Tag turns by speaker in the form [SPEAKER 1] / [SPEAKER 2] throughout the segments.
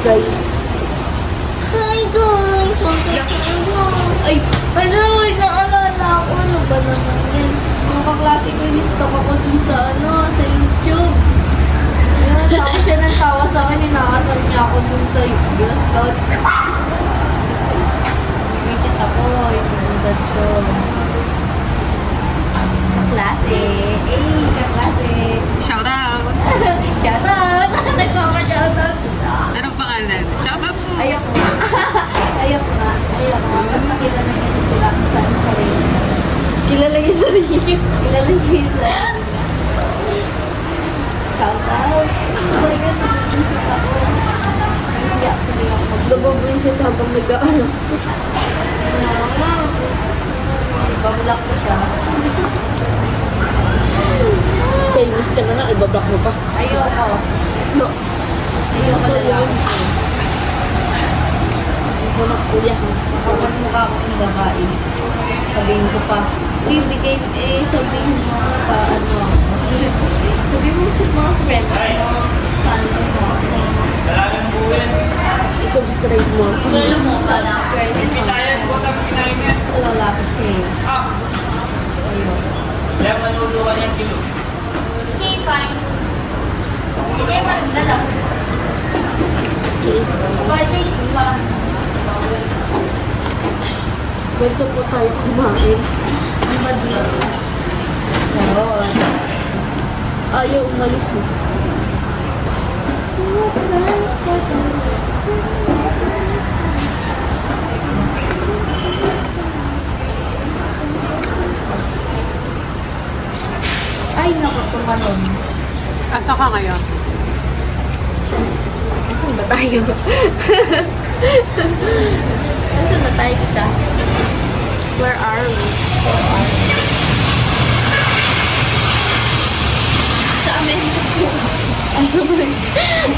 [SPEAKER 1] guys.
[SPEAKER 2] Hi guys!
[SPEAKER 1] Ay, hello! Naalala ako. Ano ba naman yan? Mga kaklase ko, in-stalk ako dun sa YouTube. Yan, tapos siya nang tawa sa akin. Inakasal niya ako dun sa Girl Scout. Visit ako. Yung pinundan ko. Kaklase. Kaklase.
[SPEAKER 3] Shout out!
[SPEAKER 1] Shoutout! Nagpapa-shoutout.
[SPEAKER 3] Anong pangalan? Shout out po!
[SPEAKER 1] Ayoko nga. Ayoko nga. Basta kilala niyo sila kung saan sarili. Kilala niyo sarili. Kilala niyo yung sarili. Shoutout. Oh my God, nag-visit ako. Hindi ako mag-visit habang nag-aaral. Ibablock ko siya. Famous ka na nga, ibablock mo pa. Ayoko. No. Ayoko na lang. Gusto magkuliak mo. Gusto magmukha akong babae. Sabihin ko pa, uy, bigay, sabihin mo pa, sabihin mo sa mga friends mo, paano mo, i-subscribe mo. Ano mo, subscribe mo. Sa lalaki siya eh. Ayoko.
[SPEAKER 4] Kaya manuluan yung kilo.
[SPEAKER 2] Okay, fine. Okay, parang dala.
[SPEAKER 1] Okay.
[SPEAKER 2] Pwede, parang
[SPEAKER 1] Ganito po tayo kumain. Ang madla. Ganon. Ayaw umalis mo. Ay, naku, tumalon.
[SPEAKER 3] Asa ka ngayon?
[SPEAKER 1] Asan ba tayo? Asan ba tayo kita?
[SPEAKER 3] Where are we?
[SPEAKER 1] Sa Amerika po. Ay, sabay.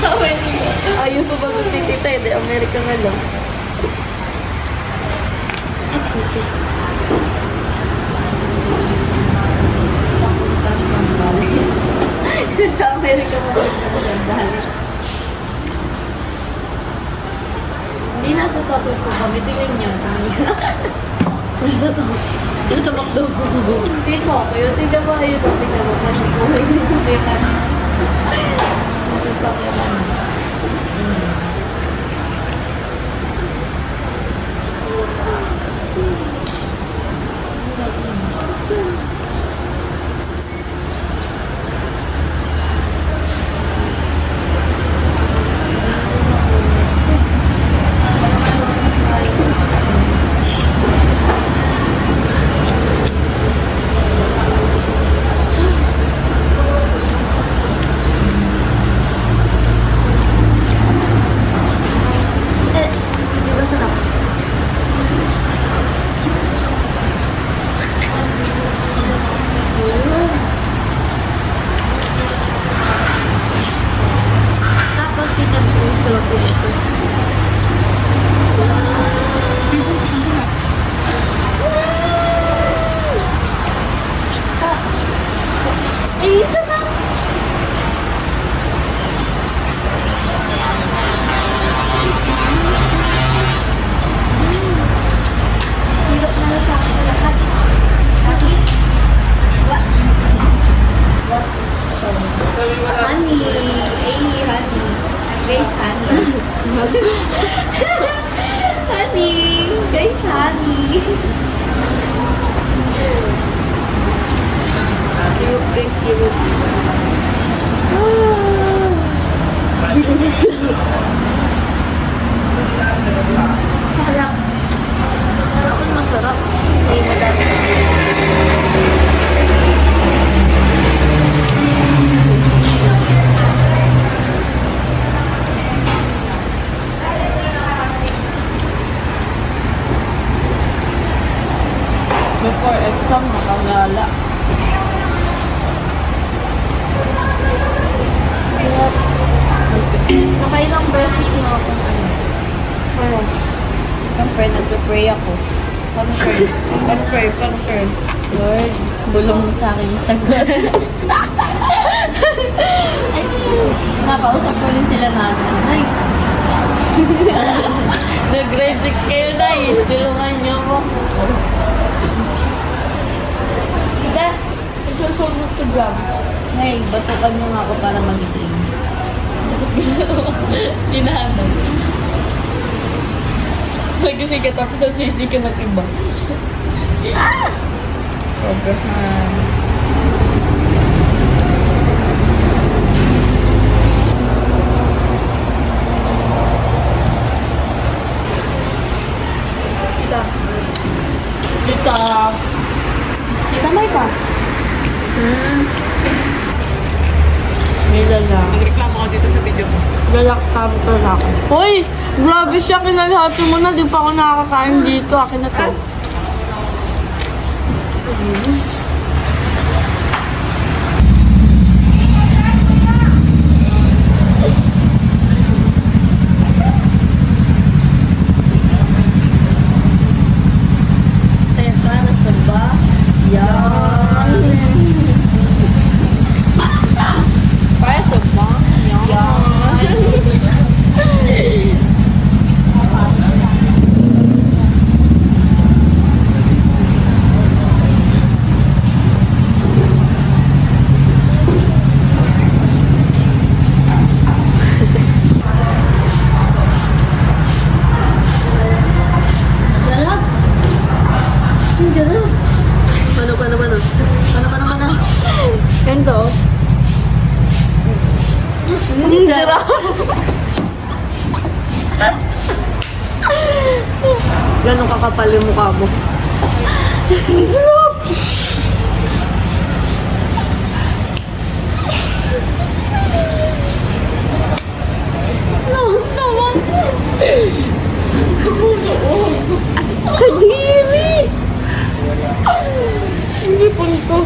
[SPEAKER 1] Amerika. Ayaw sumagot ni tita, hindi. Amerika nga lang. Ay, puti. Papunta sa Sambales. Sa Amerika papunta sa Sambales. Hindi nasa topic po kami. Tingnan niyo. Nasa topic. Nasa McDo po. Tingnan mo kayo. Tingnan mo kayo. Tingnan mo. Tingnan mo. Tingnan mo. Nasa topic naman. Di ba sarap? Tapos pinag-post ko lang po ito. Ay, isa na! Hirap na na sa akin na lahat. Sakis. What? Honey. Hey, honey. Guys, honey. Honey. Guys, honey. Syrup, guys, syrup. Bilis lang. Tsaka ako masarap. Kasi madami. Before exam, nakagala. Nakailang beses na ako. Pero, siyempre, nag-pray ako. Confirm. Lord, bulong mo sa akin yung sagot. Nakausap ko rin sila nanay. Nag-grade 6 kayo na eh. Tulungan niyo ako. Hindi. Isusunod to gram. Ngayon, batukan mo nga ako para magising. Dinahanap. Magising ka tapos nasisi ka ng iba. Sobrahan. Tita. Tita. Tita, may pa. May lala.
[SPEAKER 3] Nagreklamo ka dito sa video ko.
[SPEAKER 1] Galak to ako. Hoy! Grabe siya, kinalahati mo na. Di pa ako nakakain dito. Akin na to. Tayo para sa bayan. Para sa bayan. Jarap. Jarap. Paano? Ganito. Jarap. Ganun kakapal yung mukha mo. Naman. Kadiri. Hindi po nito.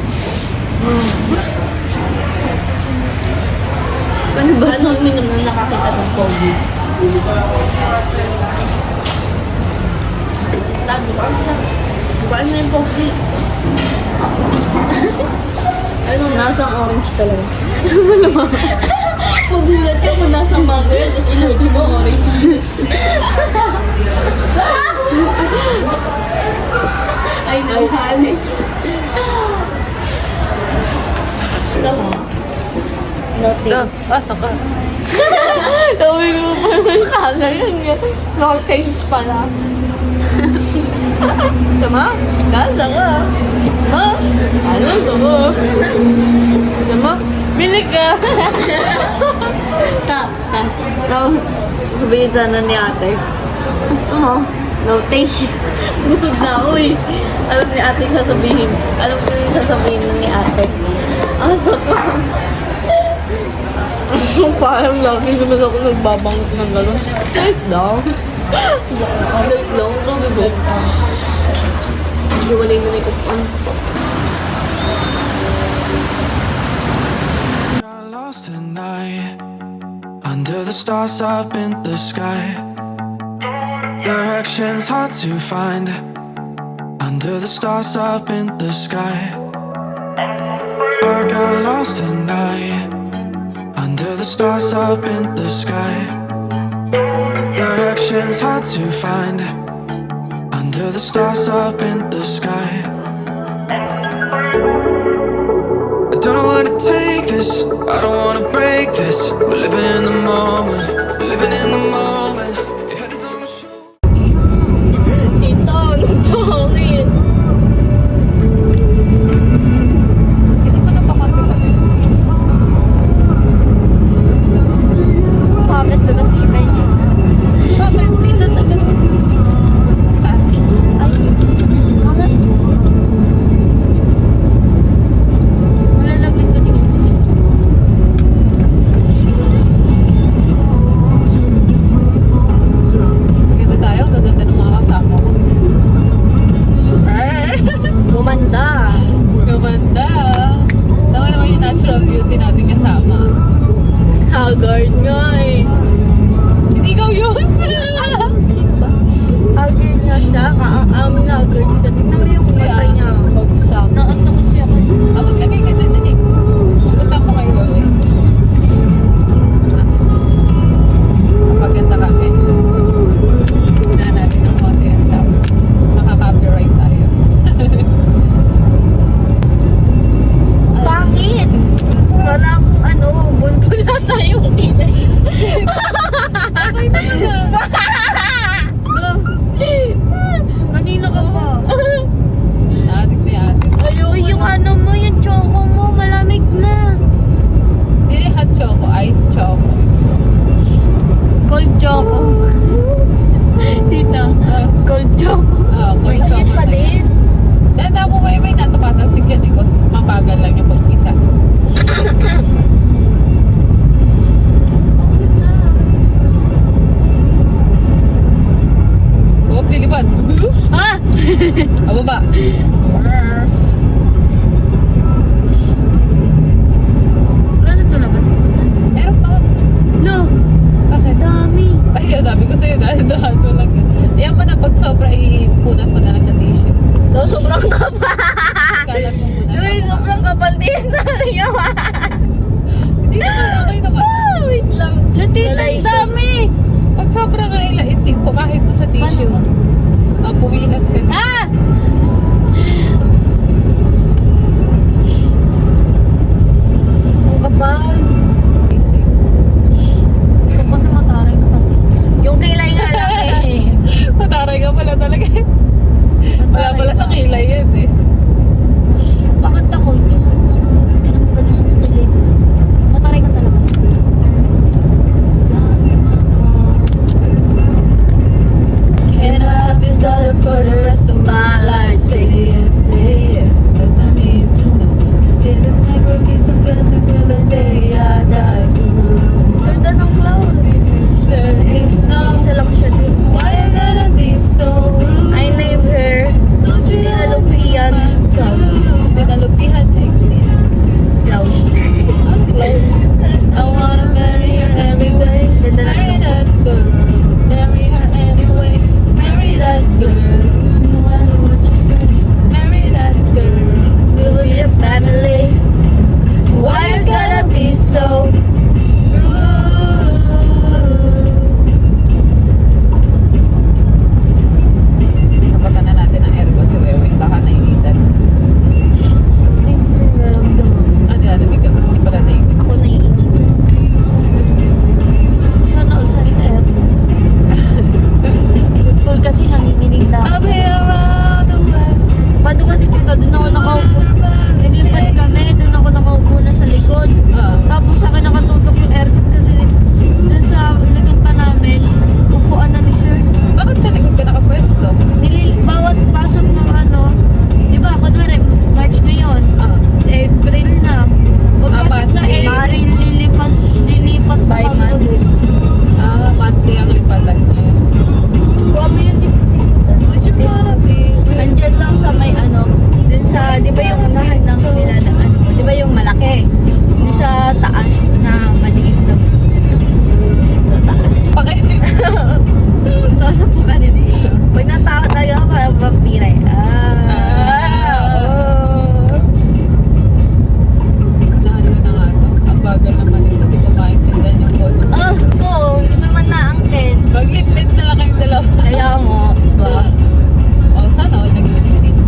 [SPEAKER 1] Paano ba? Ano uminom na nakakita ng pogi? Tago ba? Paano na yung pogi? Ano, nasang orange talaga. Magulat ka kung nasang mango yun, tapos inuti mo orange juice. Ay, nauhali. Ito mo. Nothing.
[SPEAKER 3] Asa ka?
[SPEAKER 1] Sabi ko pa may sana yun. Nothing pala. Sama? Nasa ka? Ma? Ano ko? Sama? Bili ka! Sabihin sana ni ate. Gusto mo? No taste. Busog na ako eh. Alam ni ate yung sasabihin. Alam ko yung sasabihin ni ate. Asa ko. Parang lagi naman ako nagbabangot ng gano'n. Wait lang. Wait lang. Wait lang. Hiwalay mo na ikupan.
[SPEAKER 5] Lost at night, under the stars up in the sky. Directions hard to find, under the stars up in the sky. I got lost at night, under the stars up in the sky. Directions hard to find, under the stars up in the sky. I don't know where to take this, I don't wanna break this. We're living in the moment, we're living in the moment. Your head is on my shoulder.
[SPEAKER 1] Tito, anong pangit? Kasi ko na pakonti pa rin. Bakit ba nasibay niya? Bakit? Tito, tagal. Ay, bakit? Malalaglag ka din.
[SPEAKER 3] nagpapatasik yan eh. Kung mabagal lang yung pagpisa. Oh, lilipad.
[SPEAKER 1] Ah!
[SPEAKER 3] Ababa.
[SPEAKER 1] Wala na ito naman.
[SPEAKER 3] Meron pa.
[SPEAKER 1] No!
[SPEAKER 3] Bakit?
[SPEAKER 1] Dami!
[SPEAKER 3] Ay, sabi ko sa'yo, dahan mo lang. Yan pa na pag sobra, ipunas mo na lang sa tissue.
[SPEAKER 1] So, sobrang kapal!
[SPEAKER 3] Kalat mo muna.
[SPEAKER 1] Uy, sobrang kapal din na yawa!
[SPEAKER 3] Hindi naman, okay naman.
[SPEAKER 1] Wait lang. Latitay dami!
[SPEAKER 3] Pag sobra nga ilaitin, pumahit mo sa tissue. Puwinas ka.
[SPEAKER 1] Ah! Ang kapal. Ito kasi mataray ka kasi. Yung kilay nga lang eh.
[SPEAKER 3] Mataray ka pala talaga. Wala pala sa kilay yan eh.
[SPEAKER 1] Bakit ako? Hindi naman ganito kilay. Mataray ka talaga. Can I have your daughter for the rest of my life? Say yes, 'cause I need to know. Say that never gets so best until the day I die. Ganda ng cloud.
[SPEAKER 3] Sir, it's no.
[SPEAKER 1] Isa lang siya din.
[SPEAKER 3] Why you gotta be so rude?
[SPEAKER 1] I name her
[SPEAKER 3] Don't you know
[SPEAKER 1] Dinalupian.
[SPEAKER 3] Dinalupihan exit.
[SPEAKER 1] Cloud.
[SPEAKER 3] I'm close. I wanna marry her every day.
[SPEAKER 1] Ganda na
[SPEAKER 3] Marry
[SPEAKER 1] ito.
[SPEAKER 3] that girl. Marry her anyway. Marry that girl.
[SPEAKER 1] No matter what you say,
[SPEAKER 3] Marry that girl.
[SPEAKER 1] we will be a family. Why you gotta be so
[SPEAKER 3] Tapatan na natin ang aircon si Wewe. Baka nainitan. Ano yan? Lamig ka ba? Hindi pala nainit.
[SPEAKER 1] Ako naiinit. Sana all sunny sa air. Sa school kasi nanginginig na.
[SPEAKER 3] I'll be around the world.
[SPEAKER 1] Paano kasi dito, doon ako nakaupo. Naglipad kami, doon ako nakaupo na sa likod. Tapos sa akin nakatutok yung aircon kasi doon sa likod pa namin, upuan na ni sir.
[SPEAKER 3] Bakit sa likod ka nakapwesto?
[SPEAKER 1] Bawat pasok ng ano, di ba, kunwari, March ngayon, April na. Pagpasok na
[SPEAKER 3] monthly.
[SPEAKER 1] April, lilipat
[SPEAKER 2] By
[SPEAKER 1] pa kami
[SPEAKER 2] months.
[SPEAKER 1] ulit.
[SPEAKER 3] Monthly ang lipatan niya.
[SPEAKER 1] Kuha mo yung lipstick.
[SPEAKER 3] Would you wanna be?
[SPEAKER 2] Andyan lang sa may ano, dun sa, di ba yung unahan ng pinala, ano, di ba yung malaki? Dun sa taas na maliit na sa taas. Sasapo ka din eh. Pag natawa tayo, parang vampire.
[SPEAKER 3] Unahan ko na nga to. Ang bagal naman ito. Hindi ko maintindihan yung photos.
[SPEAKER 2] Oh, ko, hindi naman naangkin.
[SPEAKER 3] Mag-lip tint na lang kayong dalawa.
[SPEAKER 2] Kaya mo, ba?
[SPEAKER 3] Oh, sana all nag-lip tint.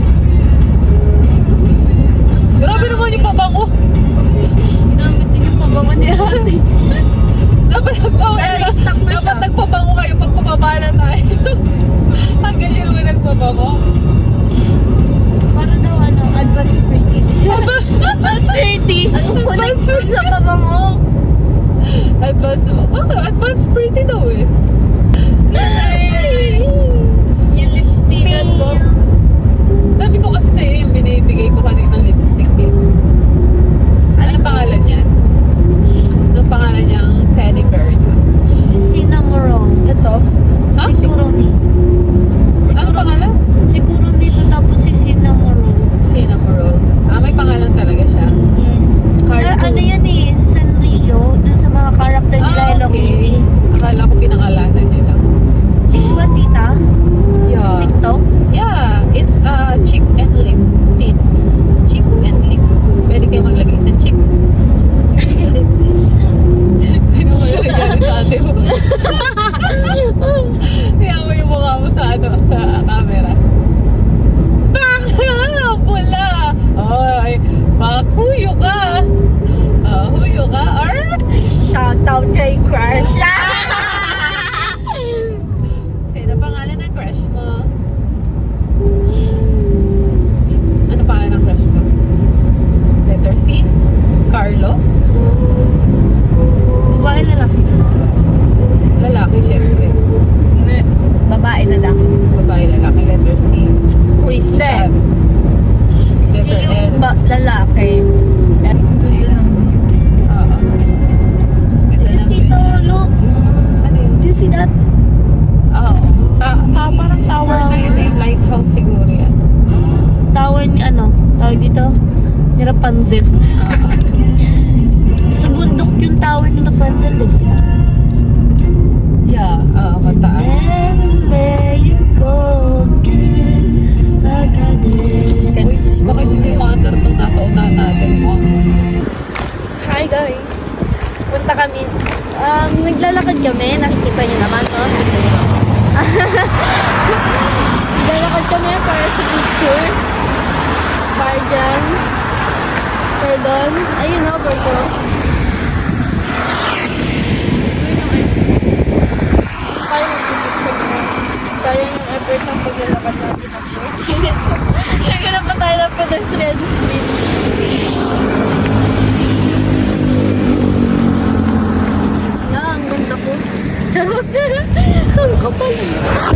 [SPEAKER 3] Grabe naman yung pabango.
[SPEAKER 1] Ginamit din yung pabango ni ate.
[SPEAKER 3] Dapat nagpabango.
[SPEAKER 2] Pero stock na siya.
[SPEAKER 3] Dapat nagpabango kayo pag pababa na tayo. Ang ganyan naman nagpabango.
[SPEAKER 1] Para daw ano, advanced pretty.
[SPEAKER 2] Advanced pretty. Anong connect sa pabango?
[SPEAKER 3] Advanced. Bakit? Advanced pretty daw eh.
[SPEAKER 2] Yung lipstickan ko.
[SPEAKER 3] Sabi ko kasi sa'yo yung binibigay ko kanina ng lipstick eh. Ano pangalan niyan? Ano pangalan niyang teddy bear niya?
[SPEAKER 1] Si Cinnamoroll. Ito.
[SPEAKER 3] Ha?
[SPEAKER 1] Si Kuroni.
[SPEAKER 3] Ano pangalan?
[SPEAKER 1] Si Kuroni ito tapos si Cinnamoroll.
[SPEAKER 3] Cinnamoroll. May pangalan talaga siya.
[SPEAKER 1] Yes.
[SPEAKER 2] Cartoon.
[SPEAKER 1] Ano yan eh, si Sanrio, dun sa mga karakter nila Hello Kitty.
[SPEAKER 3] Akala ko pinangalanan niya lang.
[SPEAKER 1] Is what, tita?
[SPEAKER 3] Yeah.
[SPEAKER 1] TikTok?
[SPEAKER 3] Yeah, it's cheek and lip tint. Cheek and lip. Pwede kayo maglagay sa cheek. Lip. Hindi mo malalagay sa ate mo. Tingnan mo yung mukha mo sa ano, sa camera. Bang! Pula! Ay, bak, huyo ka! Huyo ka? Or?
[SPEAKER 2] Shout out kay Crush.
[SPEAKER 3] Sino pangalan ng crush mo? Ano pangalan ng crush mo? Letter C? Carlo?
[SPEAKER 1] Babae lalaki.
[SPEAKER 3] Lalaki, syempre.
[SPEAKER 2] Babae na lang.
[SPEAKER 3] Babae, lalaki. Letter C.
[SPEAKER 2] Christian.
[SPEAKER 3] Letter
[SPEAKER 2] Sino
[SPEAKER 3] L.
[SPEAKER 2] lalaki.
[SPEAKER 3] Oo. Ganda ng view
[SPEAKER 2] Dito,
[SPEAKER 3] niya.
[SPEAKER 2] look.
[SPEAKER 3] Ano yun?
[SPEAKER 2] Do you see that?
[SPEAKER 3] Oo. Parang tower na yun eh. Lighthouse siguro yan.
[SPEAKER 2] Tower ni ano? Tawag dito? Ni Rapunzel.
[SPEAKER 3] Oo.
[SPEAKER 2] Sa bundok yung tower ni Rapunzel eh.
[SPEAKER 3] Yeah. Oo, mataas.
[SPEAKER 2] And there you go again, like I did.
[SPEAKER 3] Uy, bakit hindi maandar itong nasa unahan natin mo?
[SPEAKER 2] Hi guys! Punta kami. Naglalakad kami. Nakikita niyo naman, no? Siguro. Naglalakad kami para sa picture. Para dyan. Pardon. Ayun, no? Borgo. Para mag-picture mo. Sayang yung effort ng paglalakad natin ng 14 minutes. Naghanap pa tayo ng pedestrian street. Ang ganda ko. Charot. Ang kapal.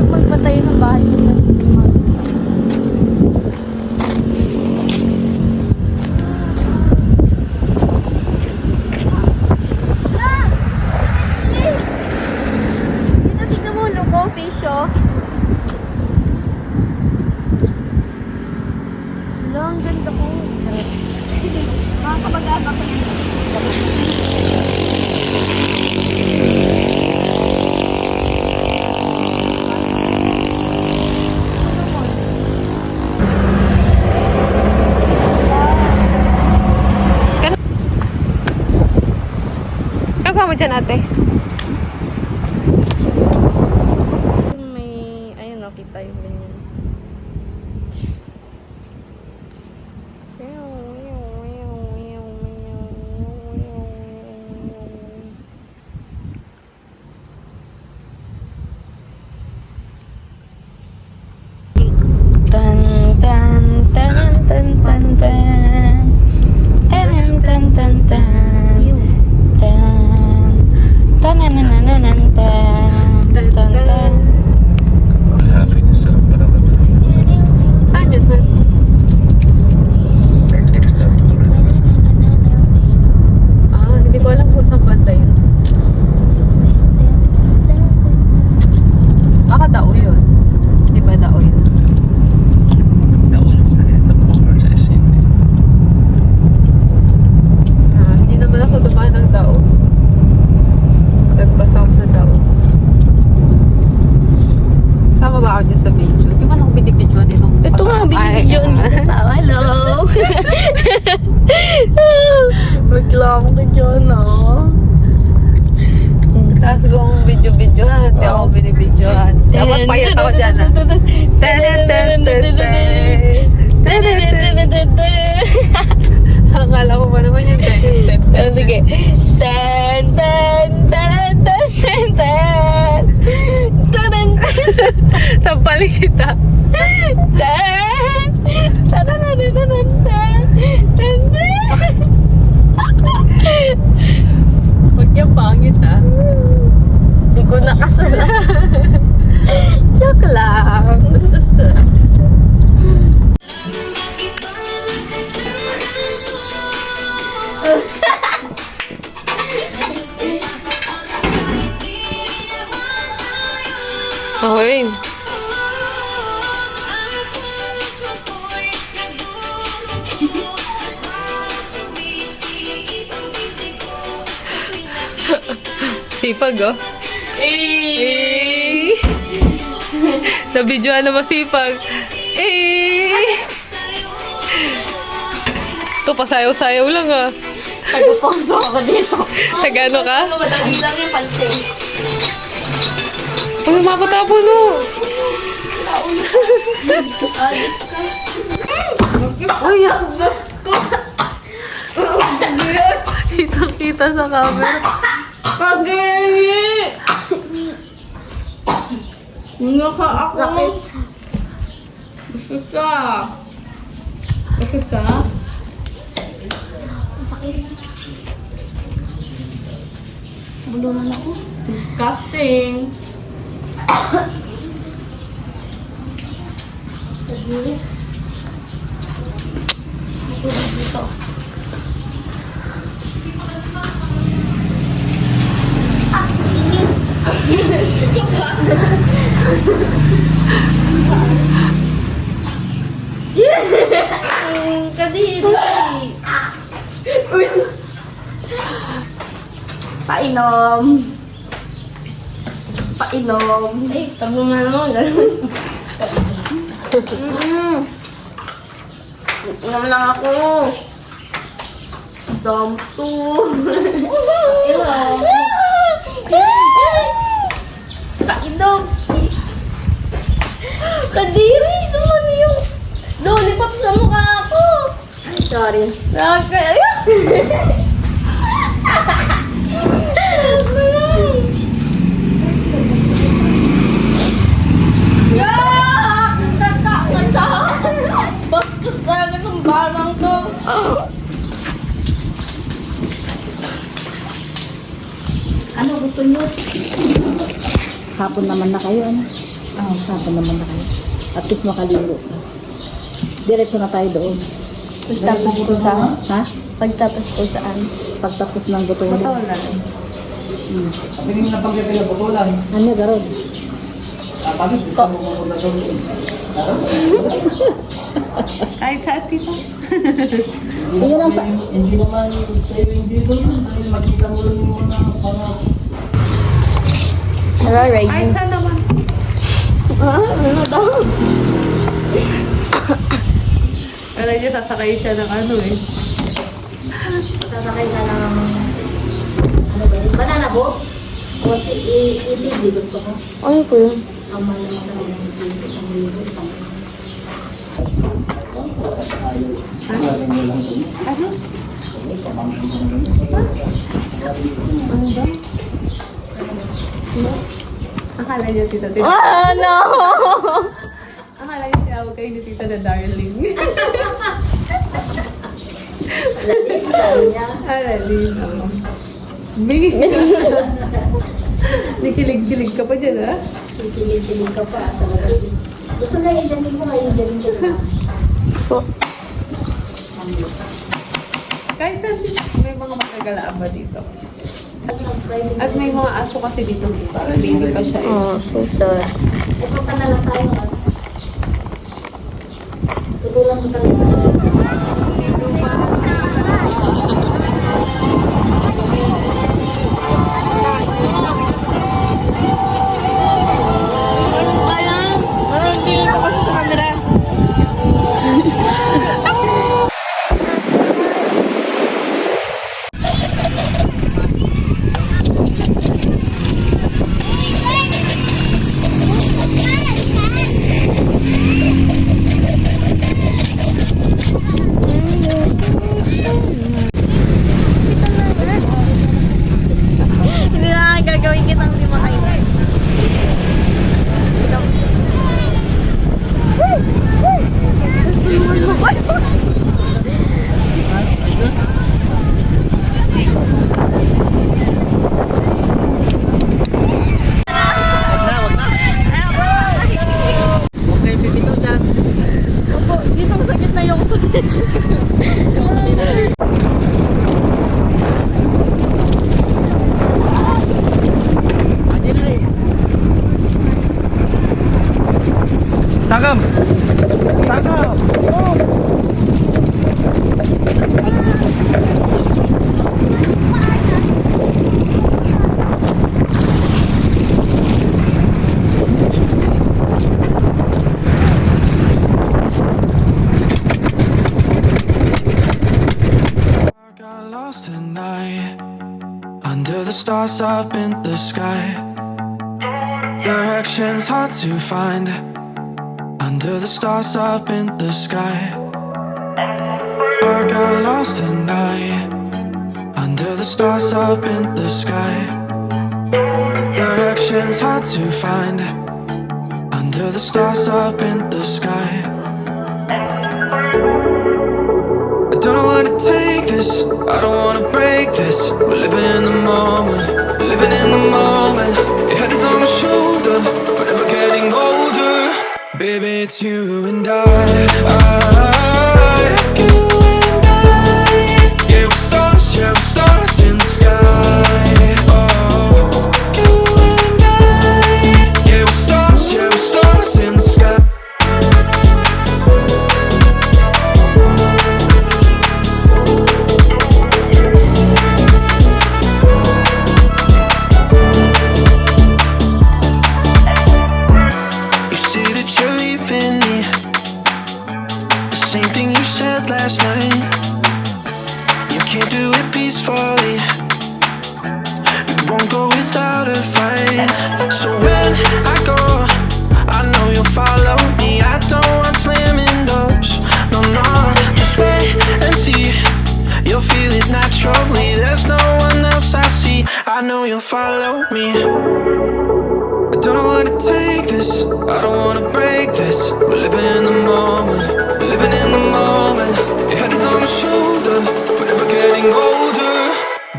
[SPEAKER 2] Magpatayo ng bahay mo. Tignan mo, loko, fish, oh. Hello, ang ganda ko. Mga kamag-anak ko yun.
[SPEAKER 3] Ano ka mo dyan, ate?
[SPEAKER 2] May, ayun o, kita yung ganyan. Tan tan tan tan tan tan tan tan tan tan tan.
[SPEAKER 4] Happiness sa parapat.
[SPEAKER 3] Saan yun, man?
[SPEAKER 4] Next time.
[SPEAKER 3] Hindi ko alam kung saan banda yun. Baka Dao yun. Di ba Dao yun?
[SPEAKER 4] Nauna sa Tambour sa Sydney.
[SPEAKER 3] Hindi naman ako dumaan ng Dao. Nagpas ako sa Dao. Sama ba ako dyan sa video? Hindi man ako binibidyoan itong...
[SPEAKER 2] Ito nga, binibidyoan kita. Hello! Reklamo ka dyan, oh.
[SPEAKER 3] Tapos kung video-videohan, hindi ako binibidyohan. Dapat payat ako dyan, ah. Akala ko pa naman yung
[SPEAKER 2] Pero sige. Tan, tan, tan, tan, tan, tan. Tan, tan, tan.
[SPEAKER 3] Sampalin kita.
[SPEAKER 2] Tan. Tan, tan, tan, tan, tan. Tan, tan.
[SPEAKER 3] Huwag yung pangit, ah.
[SPEAKER 2] Hindi ko nakasala. Joke lang.
[SPEAKER 3] Bastos ka. Okay. Sipag, oh. Eh! Nabidyoan na masipag. Eh! Ito, pasayaw-sayaw lang, ah.
[SPEAKER 2] Taga-pauso ako dito.
[SPEAKER 3] Tagano ka?
[SPEAKER 2] Madali lang yung pansin.
[SPEAKER 3] Uy, mapatapo, no.
[SPEAKER 2] Ay,
[SPEAKER 3] Kitang-kita sa camera.
[SPEAKER 2] Pag-iwi!
[SPEAKER 3] Naka ako.
[SPEAKER 2] Sakit.
[SPEAKER 3] Bastos ka. Bastos ka?
[SPEAKER 2] Bulungan ako.
[SPEAKER 3] Disgusting.
[SPEAKER 2] Saglit.
[SPEAKER 1] dito. Kadiri! Painom! Painom! Ay, tabo na naman. Inom lang ako. Damto. Painom. Kadiri! Naman yung lollipop sa mukha ako. Ay, sorry. Nakakaya. Bastos talaga itong barang to. Ano gusto nyo?
[SPEAKER 2] Hapon naman na kayo, ano? Hapon naman na kayo. At least makaligo ka. Diretso na tayo doon.
[SPEAKER 1] Pagtapos po saan?
[SPEAKER 2] Ha?
[SPEAKER 1] Pagtapos po saan?
[SPEAKER 2] Pagtapos ng gutom.
[SPEAKER 1] Botolan.
[SPEAKER 6] Piling na pagkakita na botolan.
[SPEAKER 2] Ano, garod?
[SPEAKER 6] Tapos ito mo na doon.
[SPEAKER 3] Kahit sa tita.
[SPEAKER 2] Yun lang sa...
[SPEAKER 6] Hindi naman tayo hindi doon. Dahil makita mo lang yung mga
[SPEAKER 1] Alright.
[SPEAKER 3] Kahit saan naman.
[SPEAKER 1] Ano daw?
[SPEAKER 3] Alam niya, sasakay siya ng ano eh.
[SPEAKER 2] Sasakay ka ng... Ano ba yun? Banana boat? O si i-baby gusto ko.
[SPEAKER 1] Ano po yun?
[SPEAKER 2] Ang malamang kasi ng baby isang libo.
[SPEAKER 3] Ano? Akala niya tita tita.
[SPEAKER 1] Ah, no!
[SPEAKER 3] Akala niya tinawag kayo ni tita na darling.
[SPEAKER 2] Sabi niya,
[SPEAKER 3] Darling. Bigay ka. Nikilig-kilig ka pa dyan, ha?
[SPEAKER 2] titigil-tigil ka pa. Talaga. Gusto na i-jamin mo ngayon, jamin ko na.
[SPEAKER 1] Po.
[SPEAKER 3] Kahit saan may mga matagalaan ba dito? At may mga aso kasi dito para baby pa siya eh.
[SPEAKER 1] Oh, so sad.
[SPEAKER 2] Ito ka na lang tayo. Tutulan mo talaga.
[SPEAKER 1] Walang tingin ko kasi sa camera. Hindi na gagawin kitang di makainay. Opo, dito sakit na yung sakit.
[SPEAKER 6] Tagam! Tagam!
[SPEAKER 5] I got lost at night under the stars up in the sky. Directions hard to find under the stars up in the sky. I got lost at night under the stars up in the sky. Directions hard to find under the stars up in the sky. I don't know where to take this, I don't wanna break this. We're living in the moment, we're living in the moment. Your head is on my shoulder, we're never getting older. Baby, it's you and I, you and I.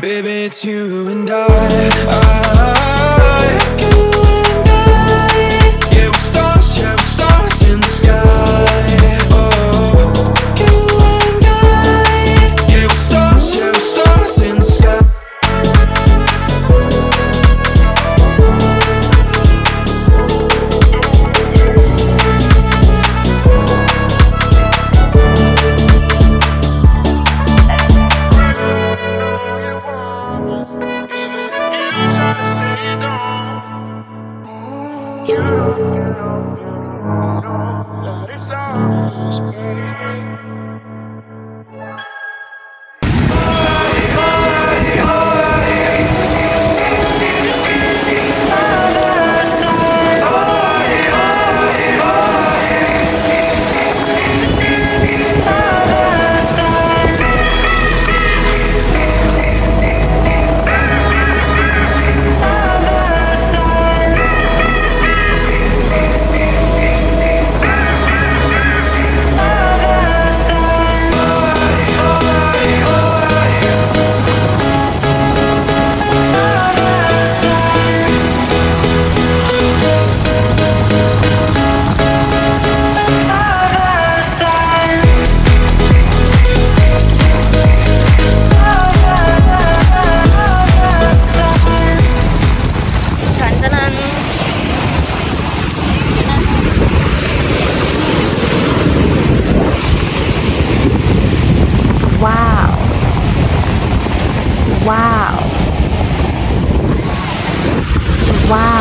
[SPEAKER 5] Baby, it's you and you and I. Yeah, we're stars in the sky. Oh, you and I. Yeah, we're stars in the sky.
[SPEAKER 2] Tantanan. Wow. Wow. Wow.